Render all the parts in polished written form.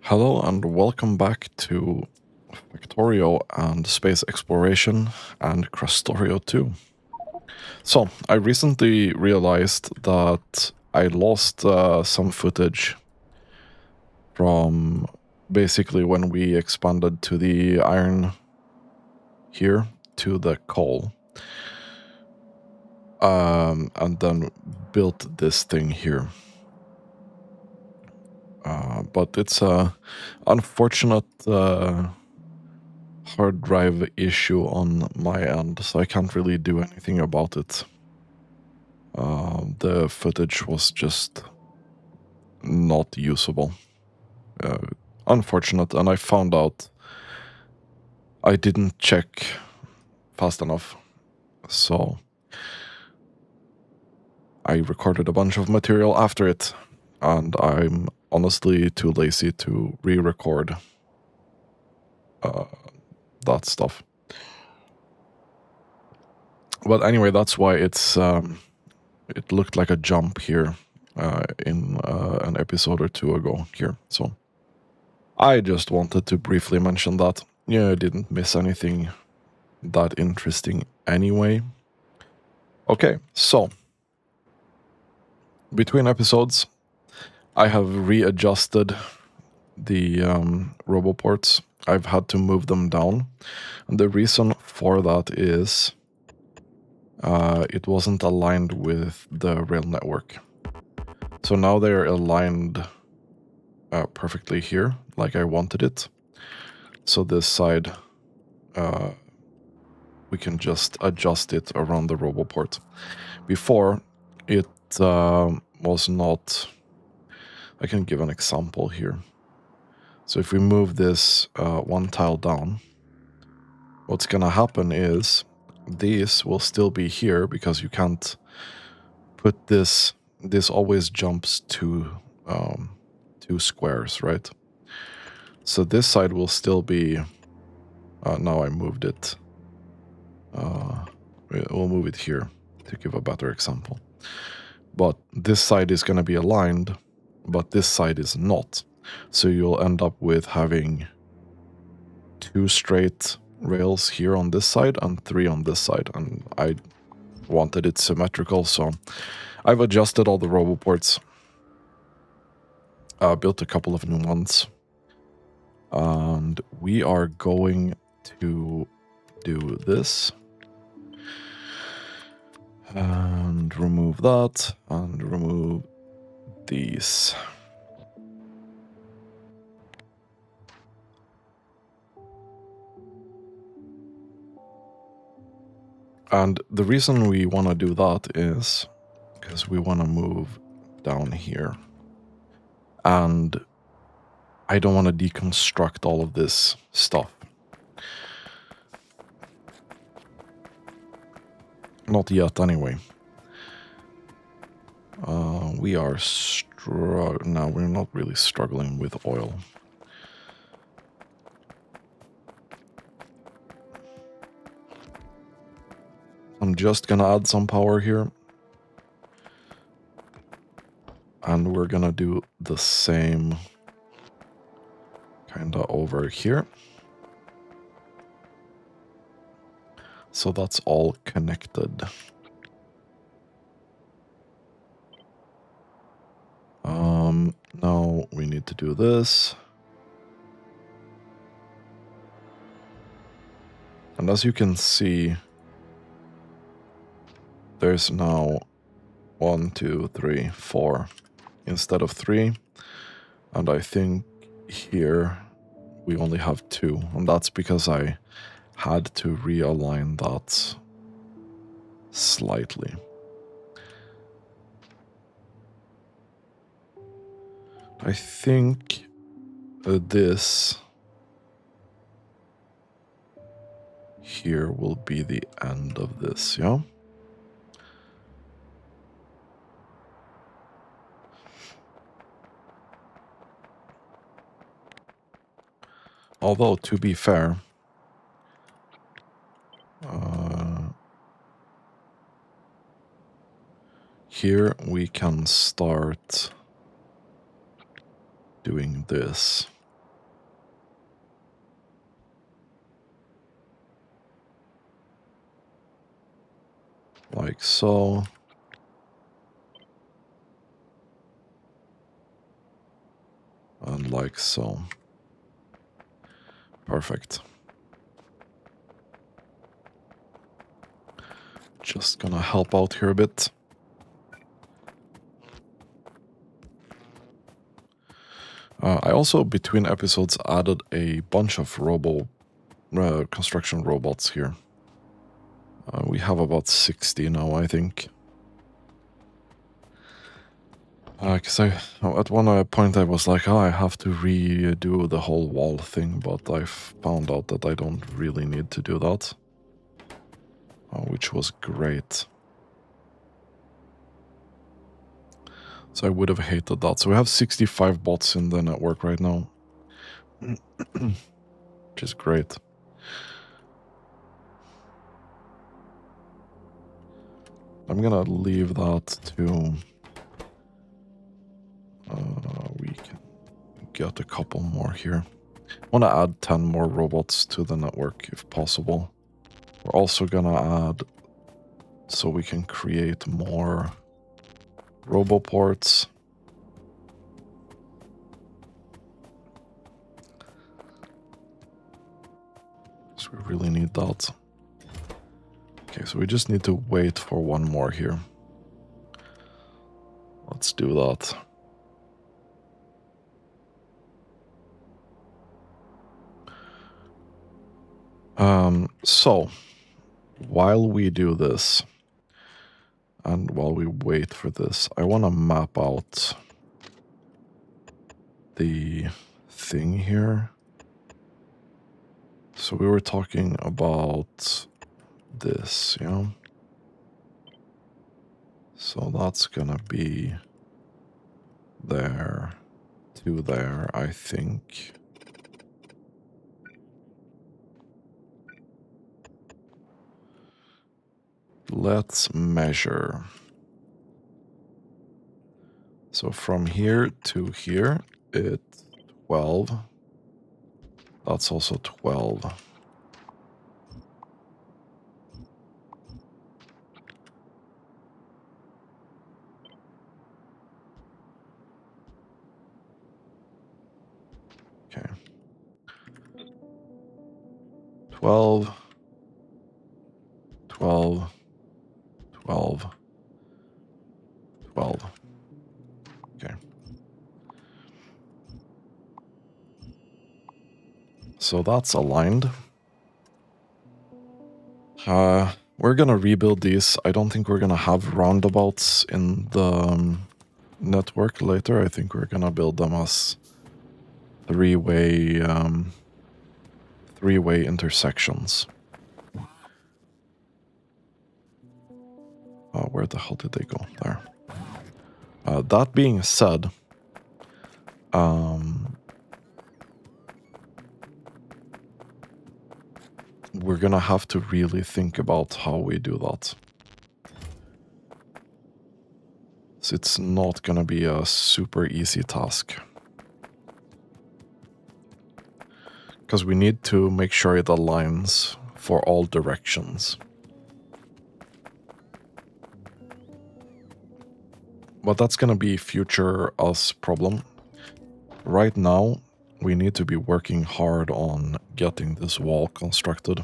Hello and welcome back to Factorio and Space Exploration and Krastorio 2. So, I recently realized that I lost some footage from basically when we expanded to the iron here to the coal. And then built this thing here. But it's a unfortunate hard drive issue on my end, so I can't really do anything about it. The footage was just not usable. Unfortunate, and I found out I didn't check fast enough, so I recorded a bunch of material after it, and I'm honestly too lazy to re-record that stuff. But anyway, that's why it's it looked like a jump here in an episode or two ago here. So I just wanted to briefly mention that. Yeah, I didn't miss anything that interesting anyway. Okay, so between episodes, I have readjusted the roboports. I've had to move them down. And the reason for that is it wasn't aligned with the rail network. So now they're aligned perfectly here, like I wanted it. So this side, we can just adjust it around the roboport. Before, it was not... I can give an example here. So if we move this one tile down, what's gonna happen is these will still be here because you can't put this... This always jumps two squares, right? So this side will still be... now I moved it. We'll move it here to give a better example. But this side is going to be aligned, but this side is not. So you'll end up with having 2 straight rails here on this side and 3 on this side. And I wanted it symmetrical, so I've adjusted all the roboports. Built a couple of new ones. And we are going to do this. And remove that, and remove these. And the reason we want to do that is because we want to move down here. And I don't want to deconstruct all of this stuff. Not yet, anyway. We are now we're not really struggling with oil. I'm just gonna add some power here. And we're gonna do the same kinda over here. So that's all connected. Now we need to do this. And as you can see, there's now 1, 2, 3, 4 instead of 3. And I think here we only have 2. And that's because I had to realign that slightly. I think this here will be the end of this, yeah? Although, to be fair, here we can start doing this. Like so. And like so. Perfect. Just gonna help out here a bit. I also, between episodes, added a bunch of construction robots here. We have about 60 now, I think. Because at one point I was like, oh, I have to redo the whole wall thing, but I found out that I don't really need to do that. Which was great. So I would have hated that. So we have 65 bots in the network right now. Which is great. I'm gonna leave that to... we can get a couple more here. I want to add 10 more robots to the network if possible. We're also gonna add so we can create more roboports. So we really need that. Okay, so we just need to wait for one more here. Let's do that. So, while we do this, and while we wait for this, I want to map out the thing here. So we were talking about this, you know? So that's gonna be there to there, I think. Let's measure. So from here to here, it's 12. That's also 12. Okay. 12, 12, 12, 12. Okay. So that's aligned. We're gonna rebuild these. I don't think we're gonna have roundabouts in the network later. I think we're gonna build them as three-way intersections. Where the hell did they go? There. That being said, we're gonna have to really think about how we do that. So it's not gonna be a super easy task. Because we need to make sure it aligns for all directions. But that's gonna be future us problem. Right now, we need to be working hard on getting this wall constructed.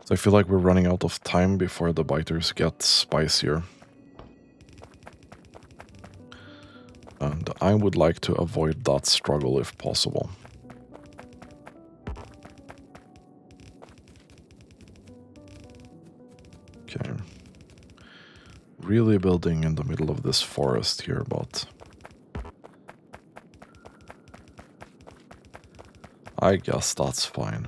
So I feel like we're running out of time before the biters get spicier. And I would like to avoid that struggle if possible. Okay. Really building in the middle of this forest here, but I guess that's fine.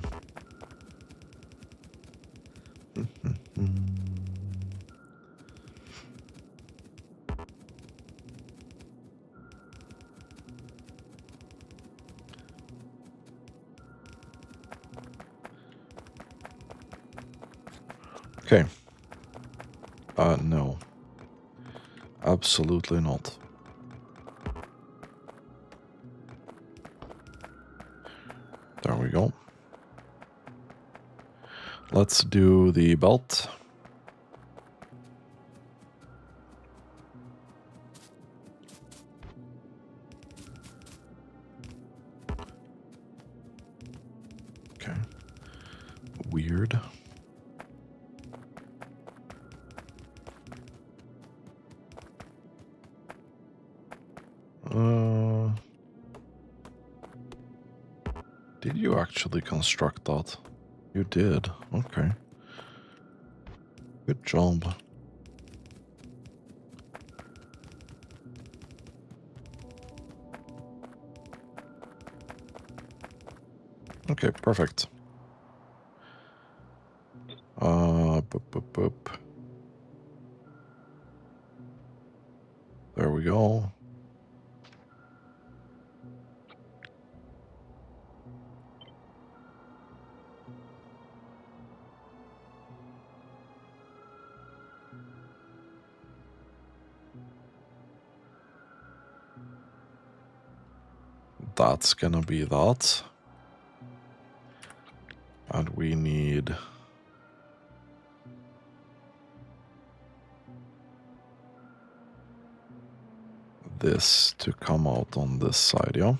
Okay. No. Absolutely not. There we go. Let's do the belt. weird. Did you actually construct that? You did. Okay. Good job. Okay, perfect. Boop, boop, boop. There we go. That's gonna be that. And we need this to come out on this side, yeah?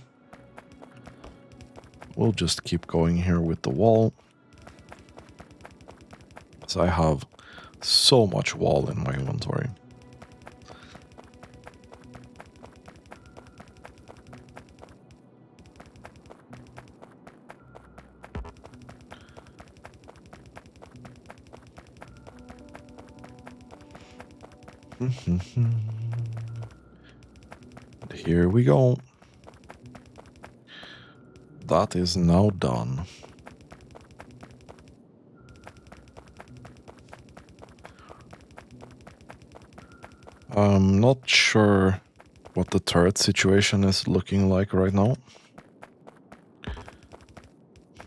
We'll just keep going here with the wall. So I have so much wall in my inventory. Here we go. That is now done. I'm not sure what the turret situation is looking like right now,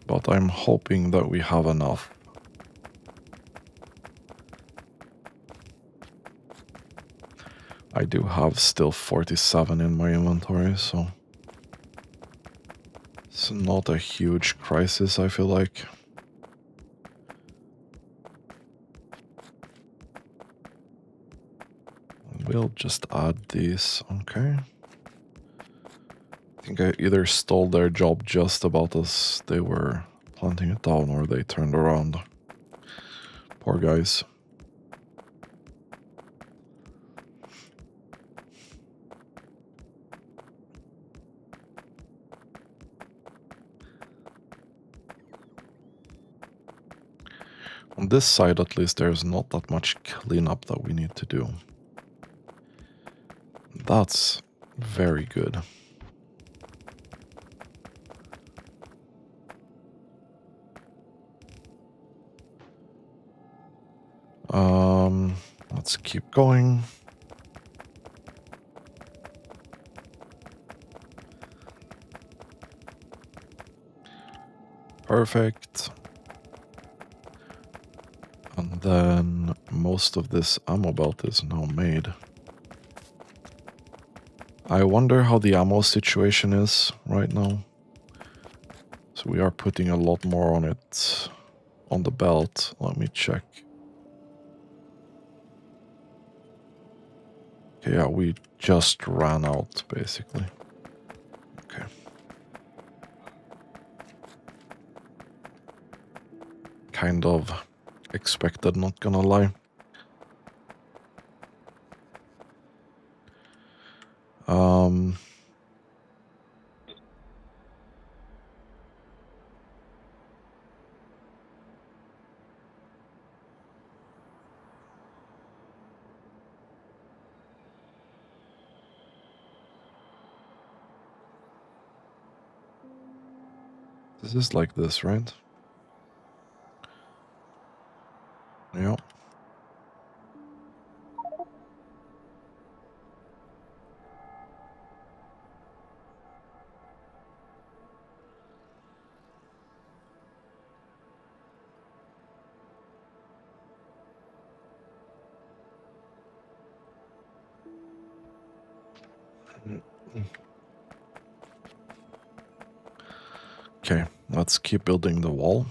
but I'm hoping that we have enough. I do have still 47 in my inventory, so it's not a huge crisis, I feel like. We'll just add these, okay. I think I either stole their job just about as they were planting it down, or they turned around. Poor guys. On this side, at least, there's not that much cleanup that we need to do. That's very good. Let's keep going. Perfect. And then most of this ammo belt is now made. I wonder how the ammo situation is right now. So we are putting a lot more on it, on the belt. Let me check. Okay, yeah, we just ran out, basically. Okay. Kind of expected, not gonna lie. This is like this, right? Yeah. Okay, let's keep building the wall.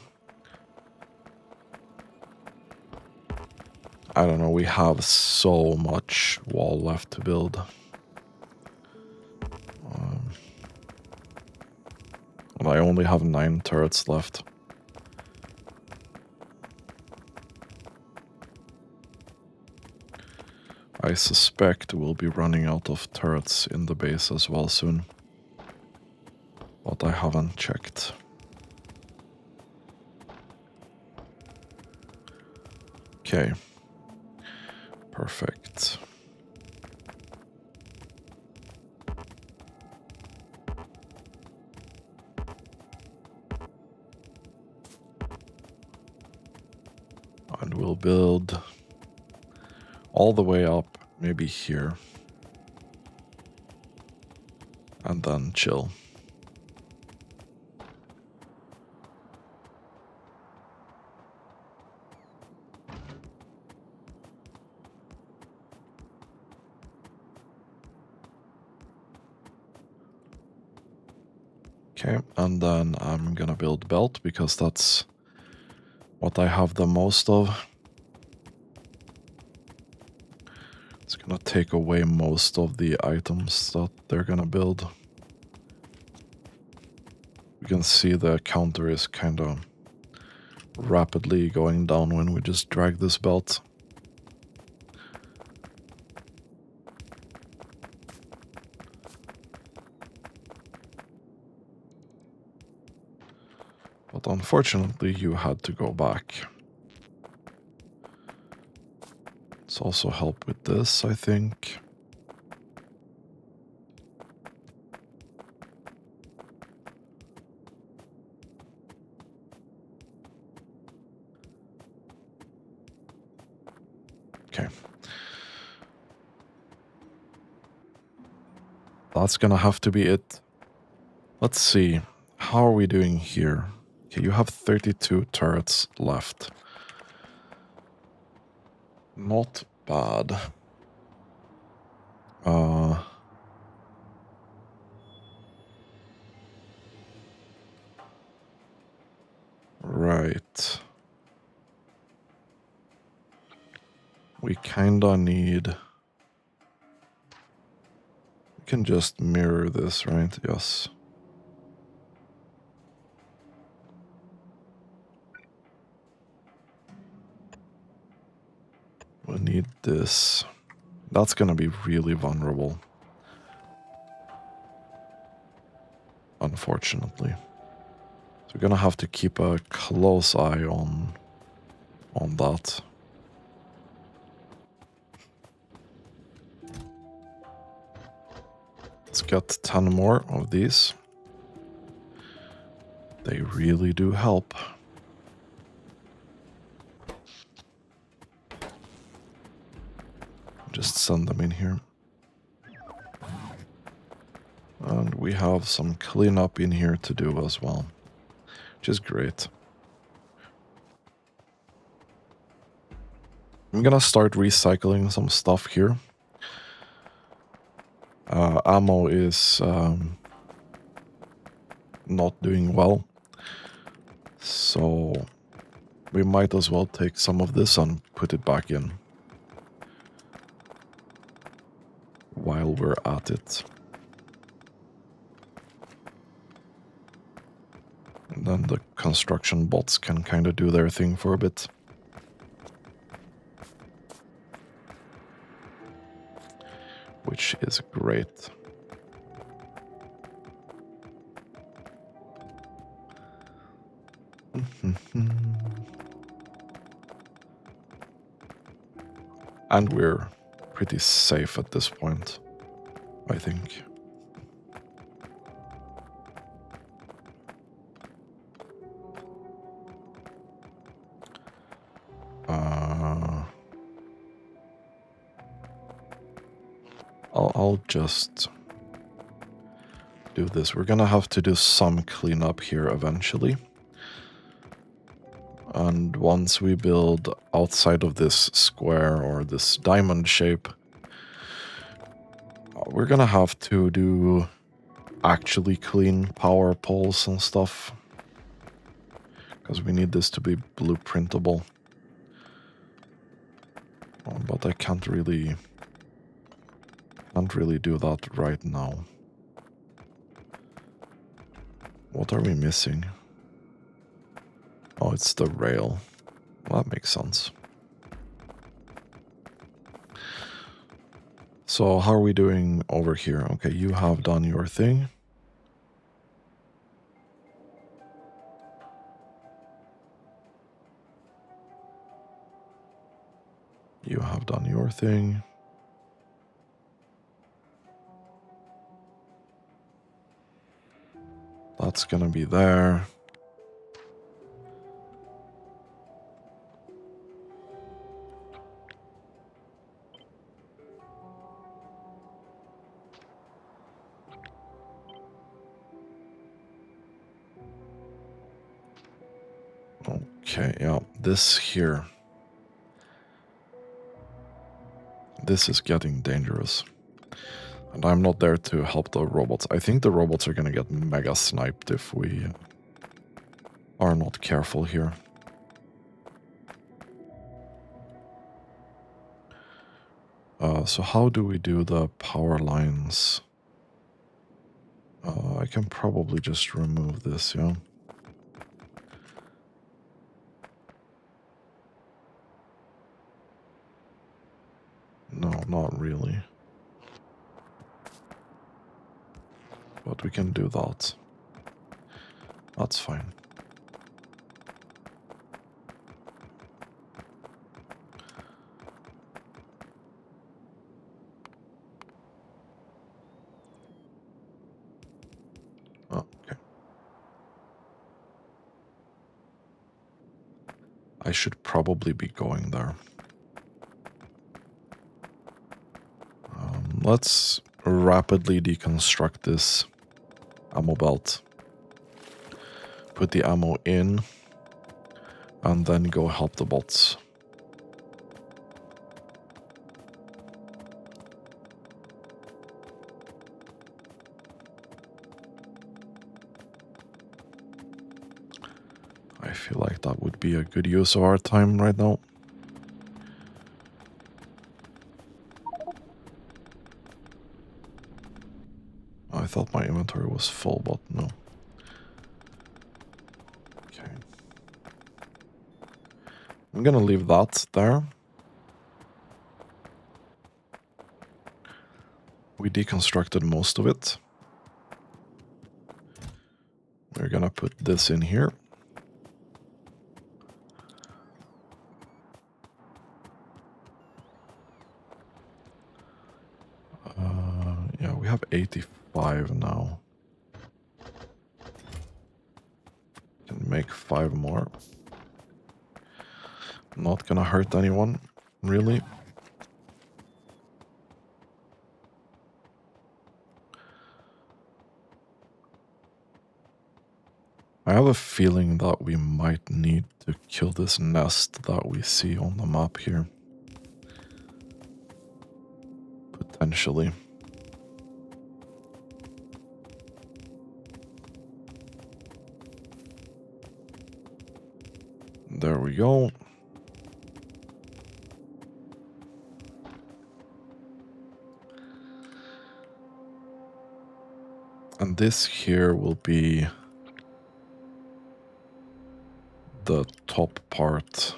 I don't know, we have so much wall left to build. And I only have 9 turrets left. I suspect we'll be running out of turrets in the base as well soon. But I haven't checked. Okay. Perfect. And we'll build all the way up, maybe here. And then chill. Okay, and then I'm gonna build belt because that's what I have the most of. It's gonna take away most of the items that they're gonna build. You can see the counter is kind of rapidly going down when we just drag this belt. But unfortunately, you had to go back. Let's also help with this, I think. Okay. That's gonna have to be it. Let's see. How are we doing here? Okay, you have 32 turrets left. Not bad. Right. We kinda need... We can just mirror this, right? Yes. We need this. That's gonna be really vulnerable. Unfortunately. So we're gonna have to keep a close eye on that. Let's get 10 more of these. They really do help. Just send them in here. And we have some cleanup in here to do as well, which is great. I'm gonna start recycling some stuff here. Ammo is not doing well, so we might as well take some of this and put it back in while we're at it. And then the construction bots can kind of do their thing for a bit. Which is great. And we're pretty safe at this point, I think. I'll just do this. We're gonna have to do some cleanup here eventually. And once we build outside of this square or this diamond shape, we're gonna have to do actually clean power poles and stuff. Because we need this to be blueprintable. But I can't really do that right now. What are we missing? Oh, it's the rail. Well, that makes sense. So how are we doing over here? Okay, you have done your thing. You have done your thing. That's gonna be there. Okay, yeah, this here. This is getting dangerous. And I'm not there to help the robots. I think the robots are gonna get mega sniped if we are not careful here. So how do we do the power lines? I can probably just remove this, yeah. No, not really. But we can do that. That's fine. Okay. I should probably be going there. Let's rapidly deconstruct this ammo belt. Put the ammo in, and then go help the bots. I feel like that would be a good use of our time right now. I thought my inventory was full, but no. Okay. I'm gonna leave that there. We deconstructed most of it. We're gonna put this in here. Yeah, we have 85 now. Can make 5 more. Not gonna hurt anyone, really. I have a feeling that we might need to kill this nest that we see on the map here. Potentially. There we go. And this here will be the top part.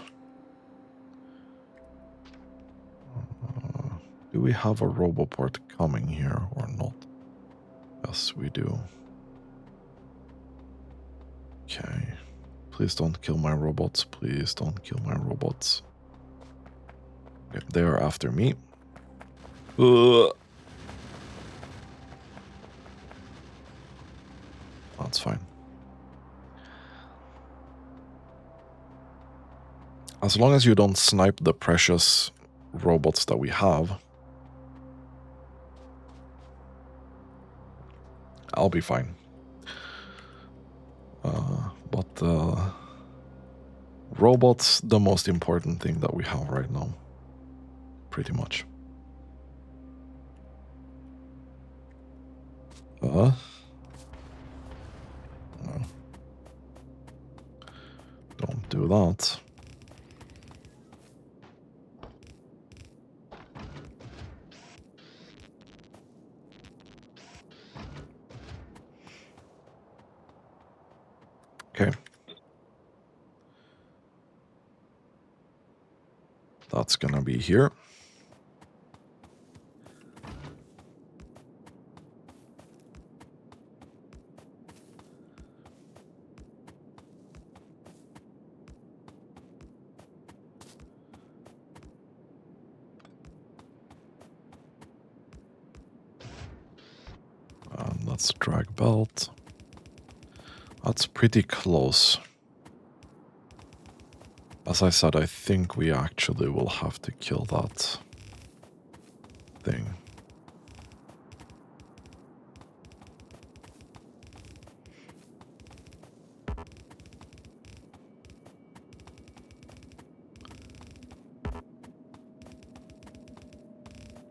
Do we have a roboport coming here or not? Yes, we do. Okay. Please don't kill my robots. Please don't kill my robots. Okay, they are after me. That's fine. As long as you don't snipe the precious robots that we have, I'll be fine. But robots, the most important thing that we have right now. Pretty much. No. Don't do that. Okay. That's gonna be here. Let's drag belt. That's pretty close. As I said, I think we actually will have to kill that thing.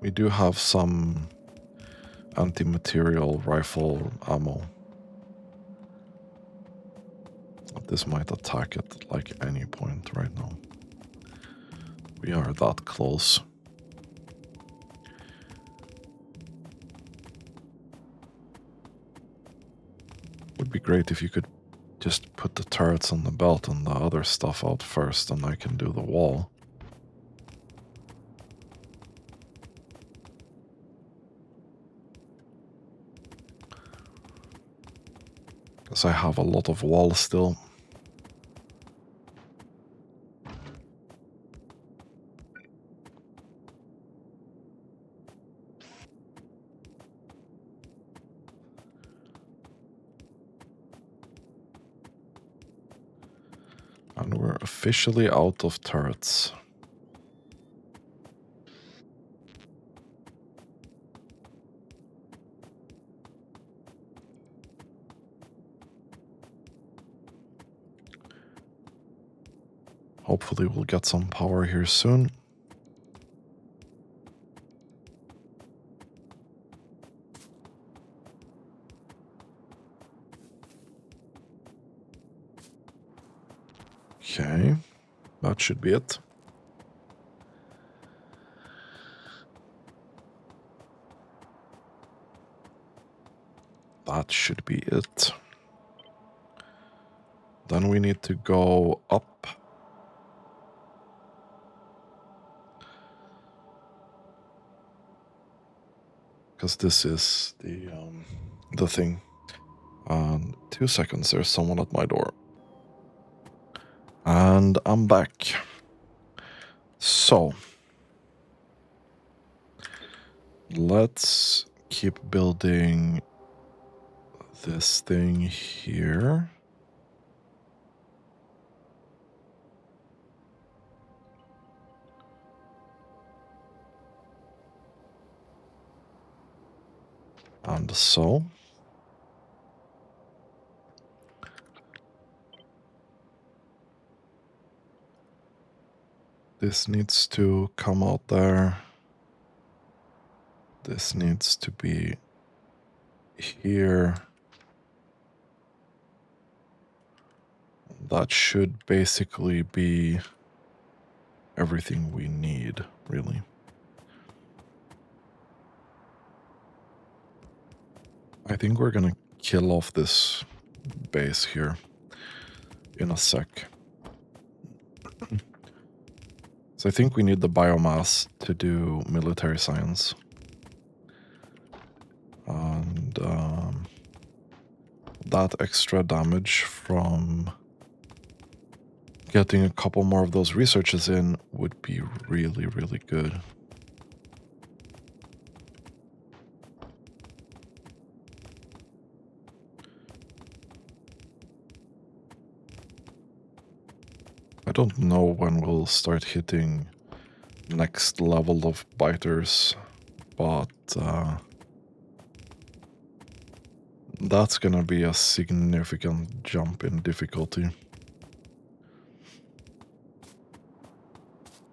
We do have some anti-material rifle ammo. This might attack it like any point right now. We are that close. Would be great if you could just put the turrets on the belt and the other stuff out first, and I can do the wall. Because I have a lot of wall still. And we're officially out of turrets. Hopefully we'll get some power here soon. Okay, that should be it. That should be it. Then we need to go up. Because this is the thing. 2 seconds, there's someone at my door. And I'm back. So, let's keep building this thing here. And so. This needs to come out there. This needs to be here. That should basically be everything we need, really. I think we're gonna kill off this base here in a sec. So I think we need the biomass to do military science. And that extra damage from getting a couple more of those researches in would be really, really good. I don't know when we'll start hitting next level of biters, but that's gonna be a significant jump in difficulty.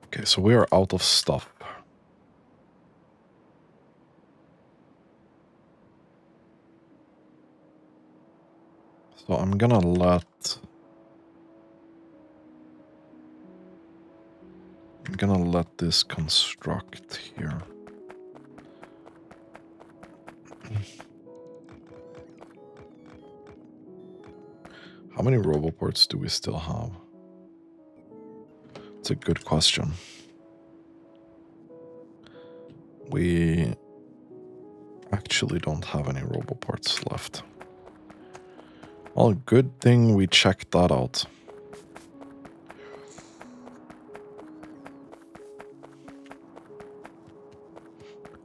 Okay, so we are out of stuff. So I'm gonna let this construct here. How many roboports do we still have? It's a good question. We actually don't have any roboports left. Well, good thing we checked that out.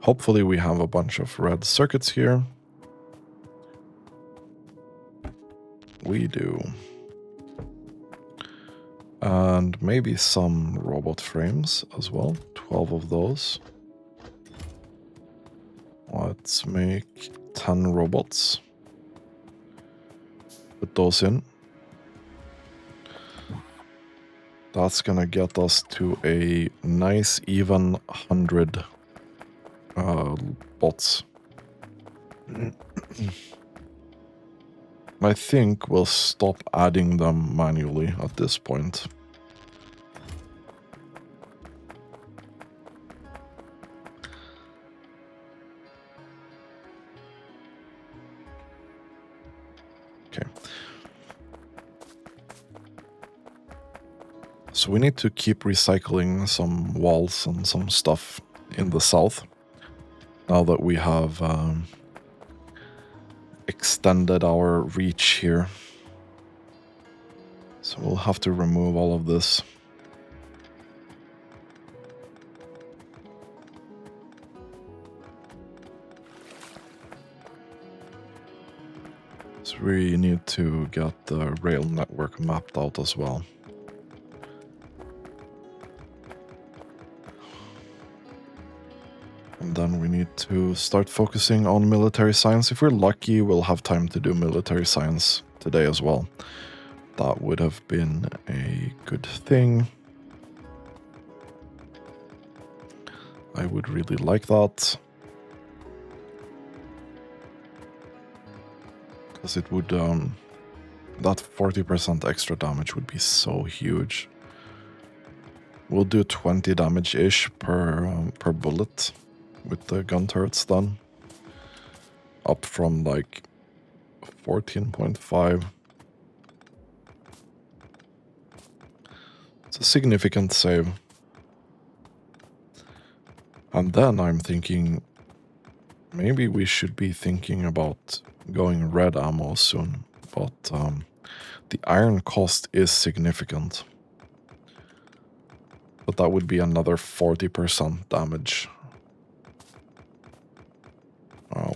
Hopefully we have a bunch of red circuits here. We do. And maybe some robot frames as well. 12 of those. Let's make 10 robots. Put those in. That's gonna get us to a nice even 100 bots. I think we'll stop adding them manually at this point. Okay. So we need to keep recycling some walls and some stuff in the south. Now that we have extended our reach here. So we'll have to remove all of this. So we need to get the rail network mapped out as well. And then we need to start focusing on military science. If we're lucky, we'll have time to do military science today as well. That would have been a good thing. I would really like that. Because it would, that 40% extra damage would be so huge. We'll do 20 damage-ish per bullet with the gun turrets then. Up from like 14.5. It's a significant save. And then I'm thinking maybe we should be thinking about going red ammo soon. But the iron cost is significant. But that would be another 40% damage.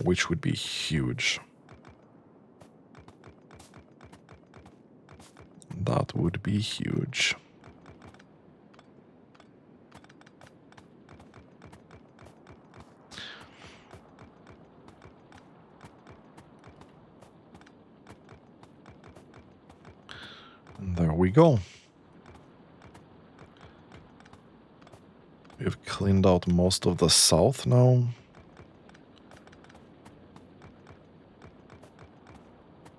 Which would be huge. That would be huge. And there we go. We've cleaned out most of the south now.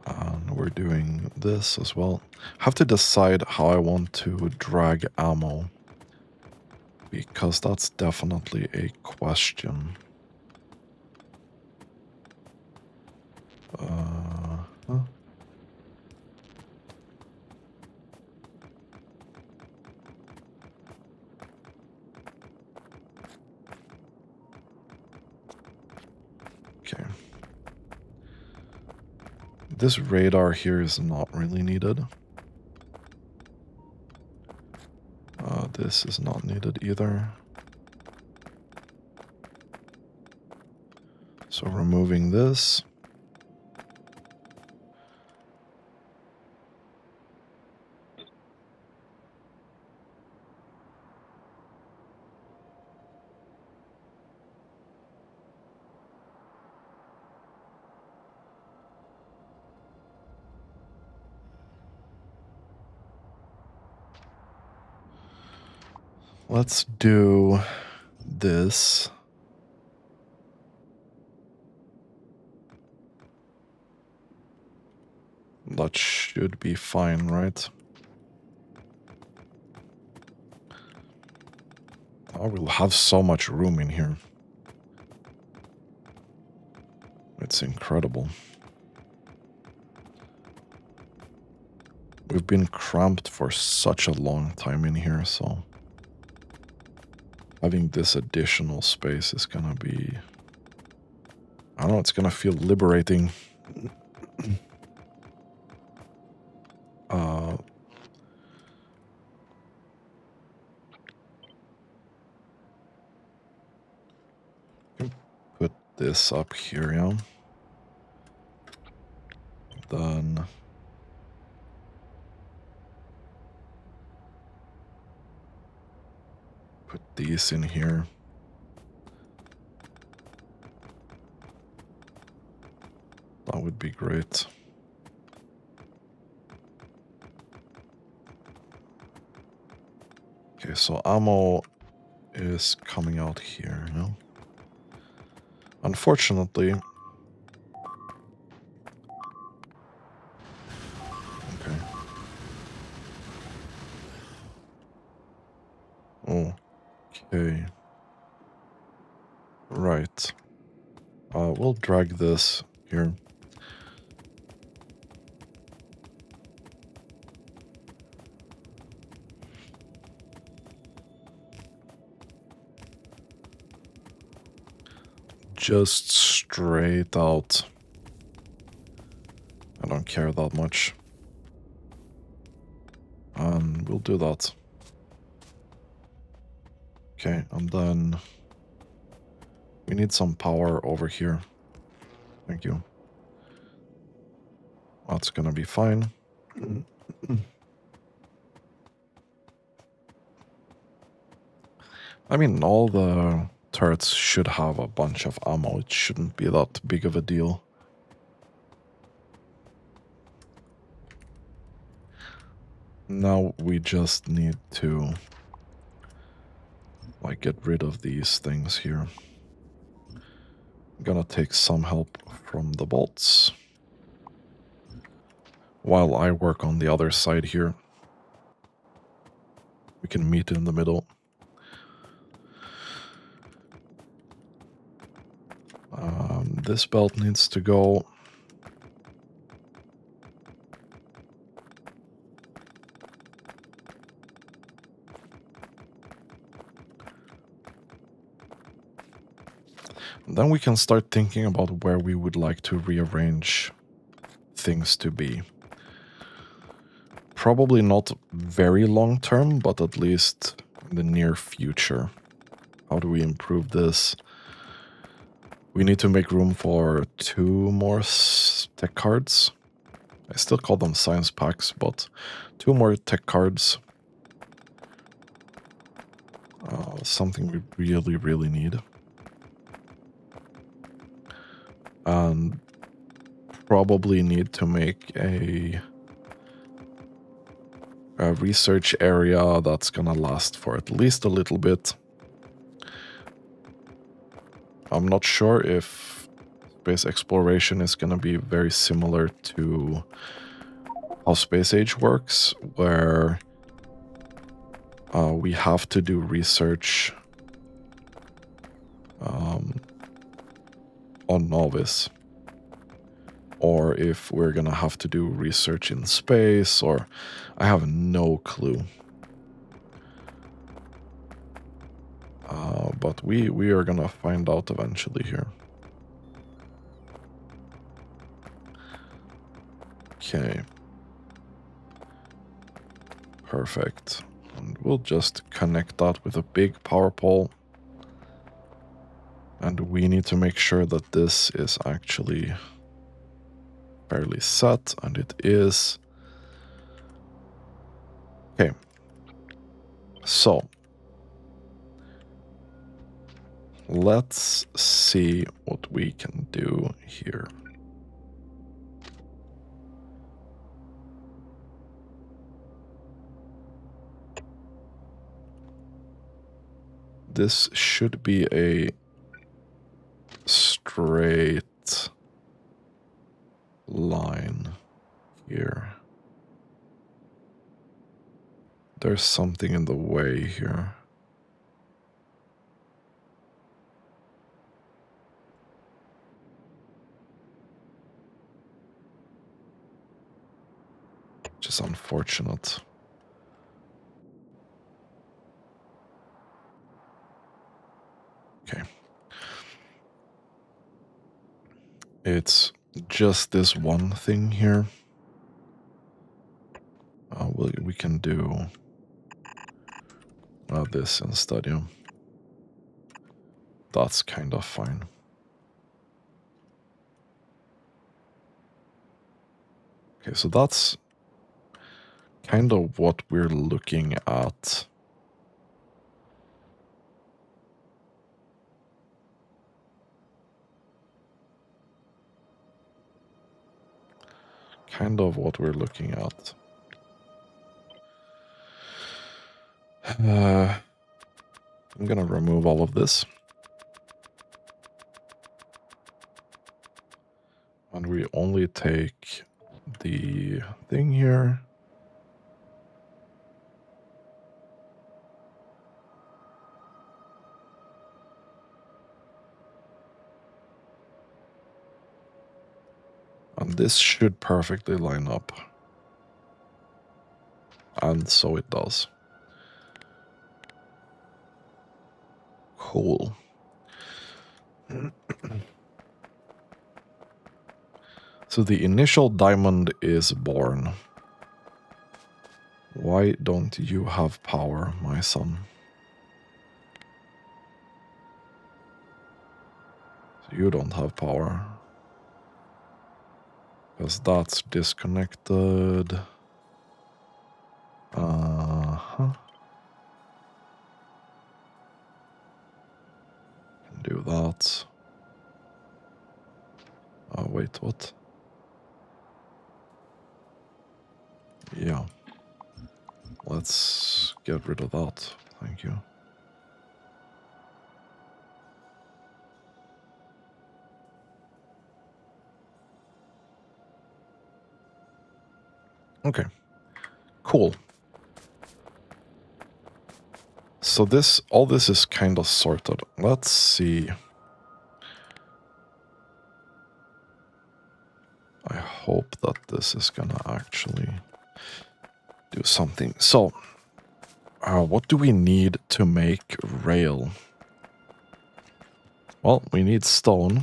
And we're doing this as well. Have to decide how I want to drag ammo. Because that's definitely a question. Huh? Okay. This radar here is not really needed. This is not needed either. So removing this. Let's do this. That should be fine, right? Oh, we'll have so much room in here. It's incredible. We've been cramped for such a long time in here, so having this additional space is gonna be... I don't know, it's gonna feel liberating. Put this up here, yeah. Then these in here. That would be great. Okay, so ammo is coming out here, no? Unfortunately... Okay. Okay. Right. We'll drag this here. Just straight out. I don't care that much. And we'll do that. Okay, and then we need some power over here. Thank you. That's gonna be fine. I mean, all the turrets should have a bunch of ammo. It shouldn't be that big of a deal. Now we just need to, like, get rid of these things here. I'm gonna take some help from the bolts while I work on the other side here. We can meet in the middle. This belt needs to go. Then we can start thinking about where we would like to rearrange things to be. Probably not very long term, but at least in the near future. How do we improve this? We need to make room for 2 more tech cards. I still call them science packs, but 2 more tech cards. Something we really, really need. And probably need to make a research area that's gonna last for at least a little bit. I'm not sure if space exploration is gonna be very similar to how Space Age works, where we have to do research on Novice, or if we're gonna have to do research in space, or I have no clue. But we are gonna find out eventually here. Okay. Perfect. And we'll just connect that with a big power pole. And we need to make sure that this is actually fairly set, and it is. Okay. So let's see what we can do here. This should be a straight line here. There's something in the way here. Which is unfortunate. Okay. It's just this one thing here. We can do this instead, yeah. That's kind of fine. Okay, so that's kind of what we're looking at. kind of what we're looking at. I'm gonna remove all of this. And we only take the thing here. And this should perfectly line up. And so it does. Cool. So the initial diamond is born. Why don't you have power, my son? You don't have power. Because that's disconnected. Uh-huh. Can do that. Oh, wait, what? Yeah. Let's get rid of that. Thank you. Okay. Cool. So all this is kind of sorted. Let's see. I hope that this is gonna actually do something. So, what do we need to make rail? Well, we need stone.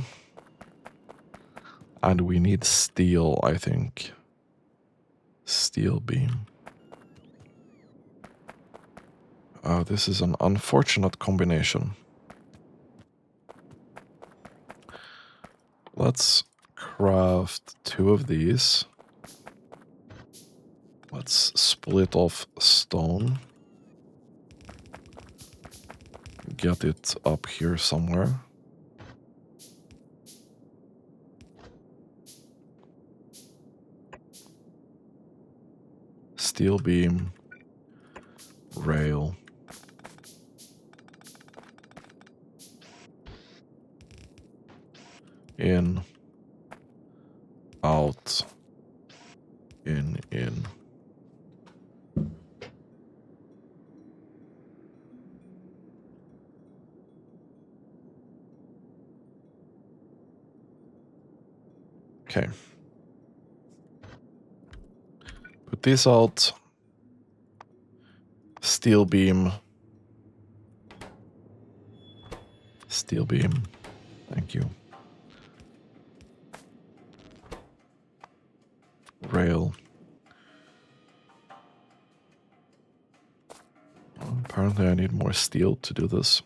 And we need steel, I think. Steel beam. This is an unfortunate combination. Let's craft 2 of these. Let's split off stone. Get it up here somewhere. Steel beam. Rail. In. Out. In. Okay. Put this out. Steel beam. Steel beam. Thank you. Rail. Apparently I need more steel to do this.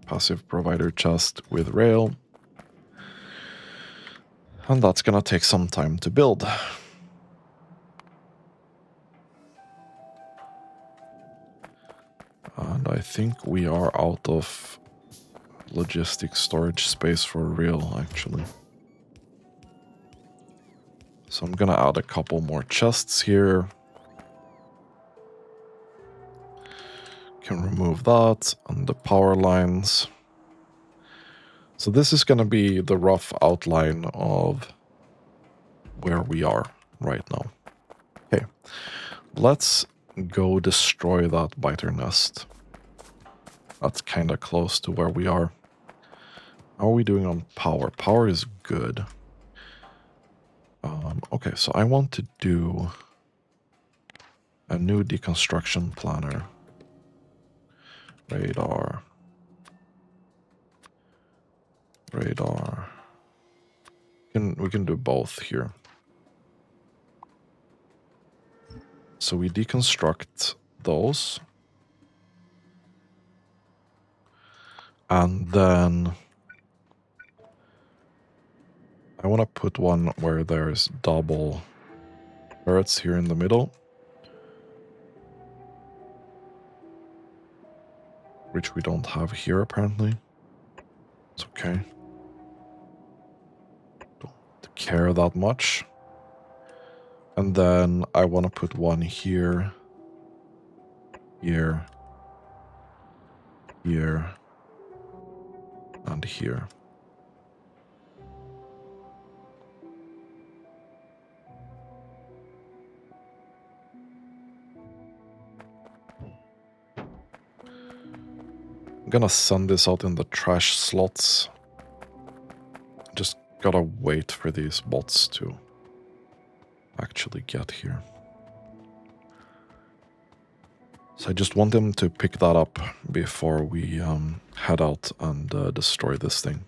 Passive provider chest with rail. And that's gonna take some time to build. And I think we are out of logistic storage space for real, actually. So I'm gonna add a couple more chests here. Can remove that and the power lines. So this is gonna be the rough outline of where we are right now. Okay, let's go destroy that biter nest. That's kind of close to where we are. How are we doing on power? Power is good. Okay, so I want to do a new deconstruction planner. Radar. We can do both here. So we deconstruct those. And then I want to put one where there's double turrets here in the middle. Which we don't have here, apparently. It's okay. care that much. And then I want to put one here, here, here, and here. I'm gonna send this out in the trash slots. Just gotta wait for these bots to actually get here. So I just want them to pick that up before we head out and destroy this thing.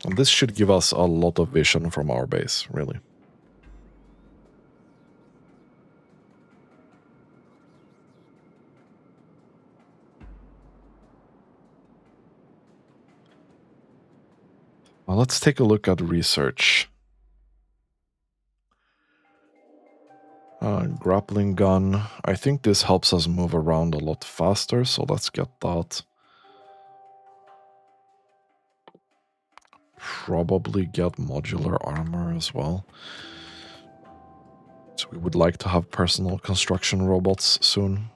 And this should give us a lot of vision from our base, really. Well, let's take a look at research. Grappling gun. I think this helps us move around a lot faster, so let's get that. Probably get modular armor as well. So we would like to have personal construction robots soon.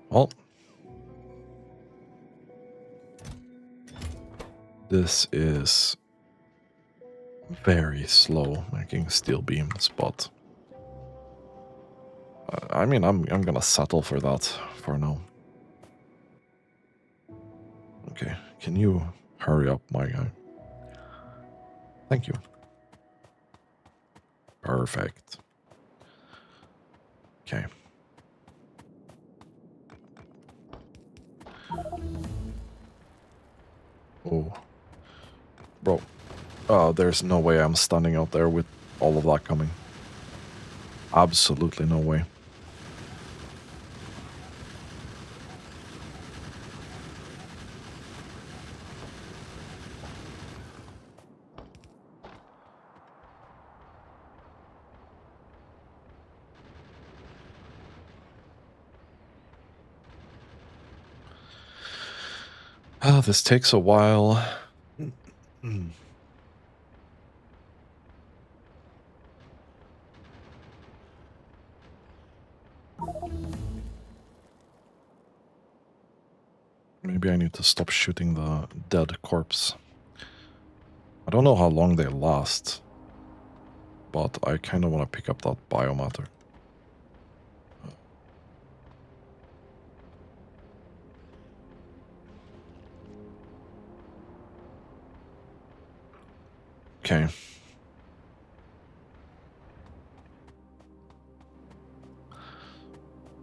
Well, this is very slow making steel beams, but I mean, I'm gonna settle for that for now. Okay, can you hurry up, my guy? Thank you. Perfect. Okay. Oh. Bro. There's no way I'm standing out there with all of that coming. Absolutely no way. This takes a while. Maybe I need to stop shooting the dead corpse. I don't know how long they last, but I kind of want to pick up that biomatter. Okay.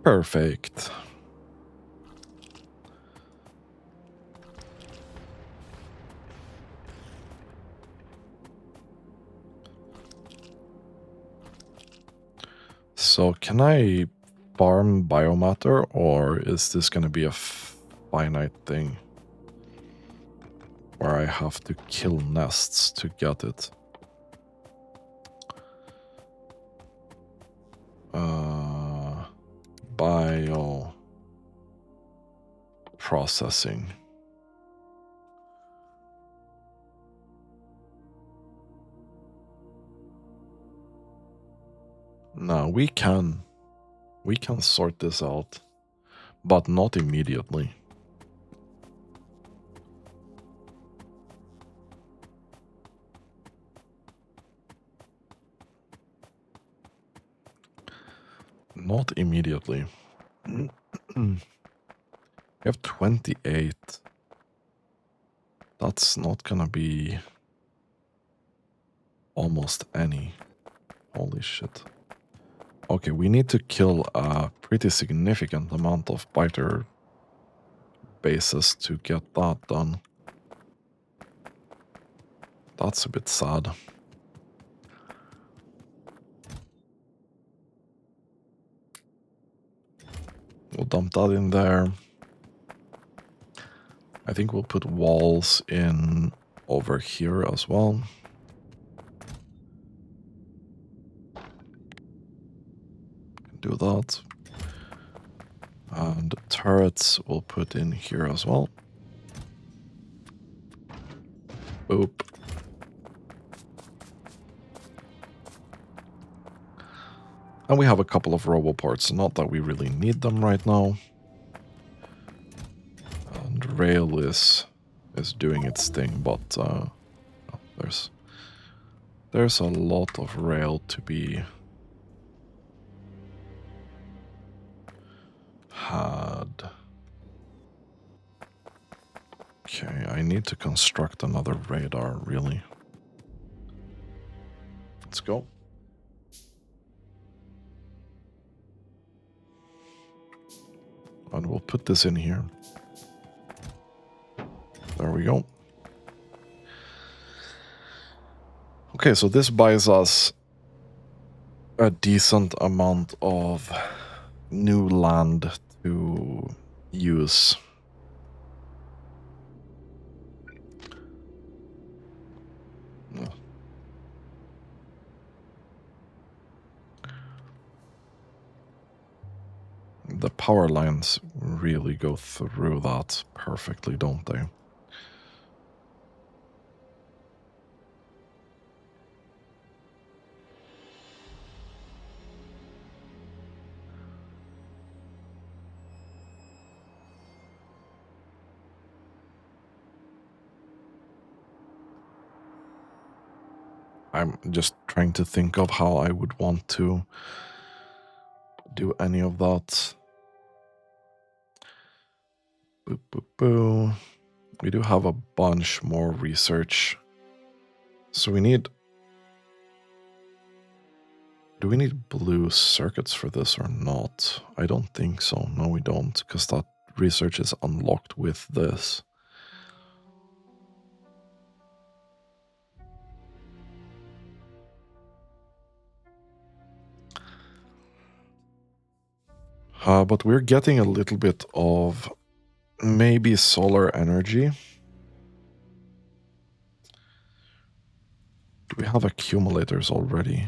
Perfect. So can I farm biomatter, or is this going to be a finite thing where I have to kill nests to get it? Bio processing. No, we can sort this out, but not immediately. Not immediately. We have 28. That's not gonna be almost any. Holy shit. Okay, we need to kill a pretty significant amount of biter bases to get that done. That's a bit sad. We'll dump that in there. I think we'll put walls in over here as well. do that. And turrets we'll put in here as well. Boop. And we have a couple of roboports, not that we really need them right now. And rail is doing its thing, but there's a lot of rail to be had. Okay, I need to construct another radar, really. Let's go. And we'll put this in here. There we go. Okay, so this buys us a decent amount of new land to use. The power lines really go through that perfectly, don't they? I'm just trying to think of how I would want to do any of that. Boo, boo, boo. We do have a bunch more research. So we need... Do we need blue circuits for this or not? I don't think so. No, we don't, because that research is unlocked with this. But we're getting a little bit of maybe solar energy. Do we have accumulators already?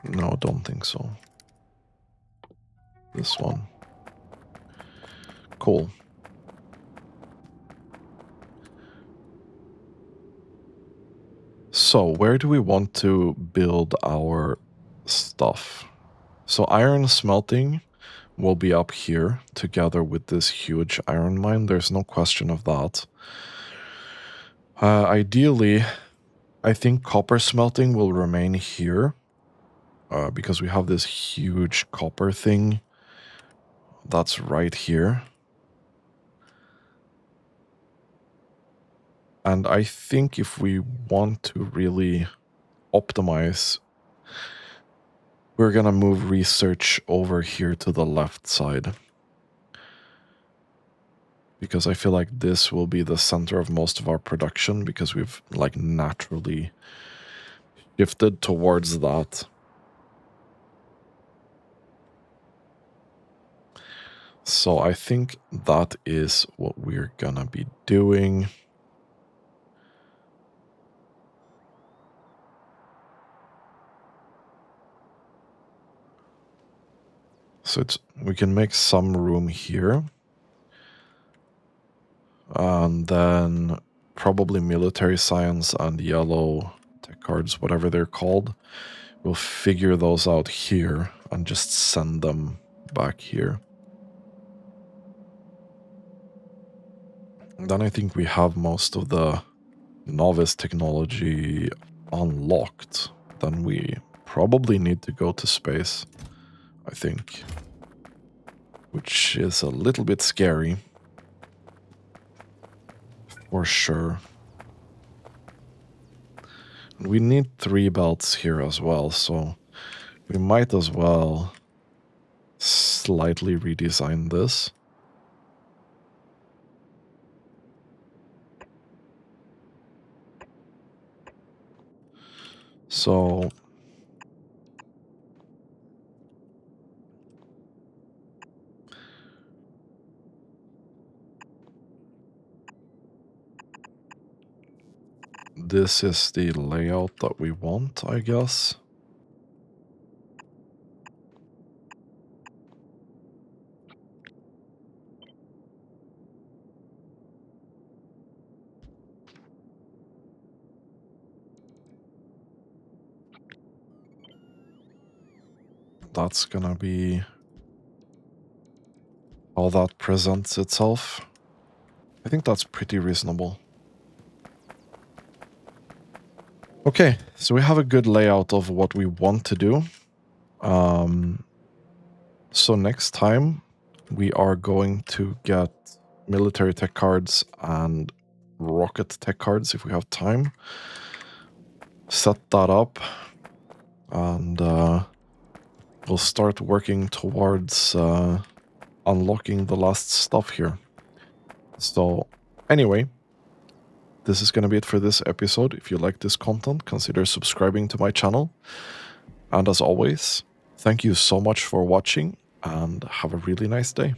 No, don't think so. This one. Cool. So, where do we want to build our stuff? So, iron smelting will be up here together with this huge iron mine. There's no question of that. Ideally, I think copper smelting will remain here because we have this huge copper thing that's right here. And I think if we want to really optimize, we're going to move research over here to the left side. Because I feel like this will be the center of most of our production because we've like naturally shifted towards that. So I think that is what we're gonna be doing. So we can make some room here. And then probably military science and yellow tech cards, whatever they're called. We'll figure those out here and just send them back here. And then I think we have most of the novice technology unlocked. Then we probably need to go to space, I think. Which is a little bit scary. For sure. We need 3 belts here as well, so we might as well slightly redesign this. So this is the layout that we want, I guess. That's gonna be how that presents itself. I think that's pretty reasonable. Okay, so we have a good layout of what we want to do. So next time we are going to get military tech cards and rocket tech cards if we have time. Set that up and we'll start working towards unlocking the last stuff here. So anyway, this is going to be it for this episode. If you like this content, consider subscribing to my channel. And as always, thank you so much for watching and have a really nice day.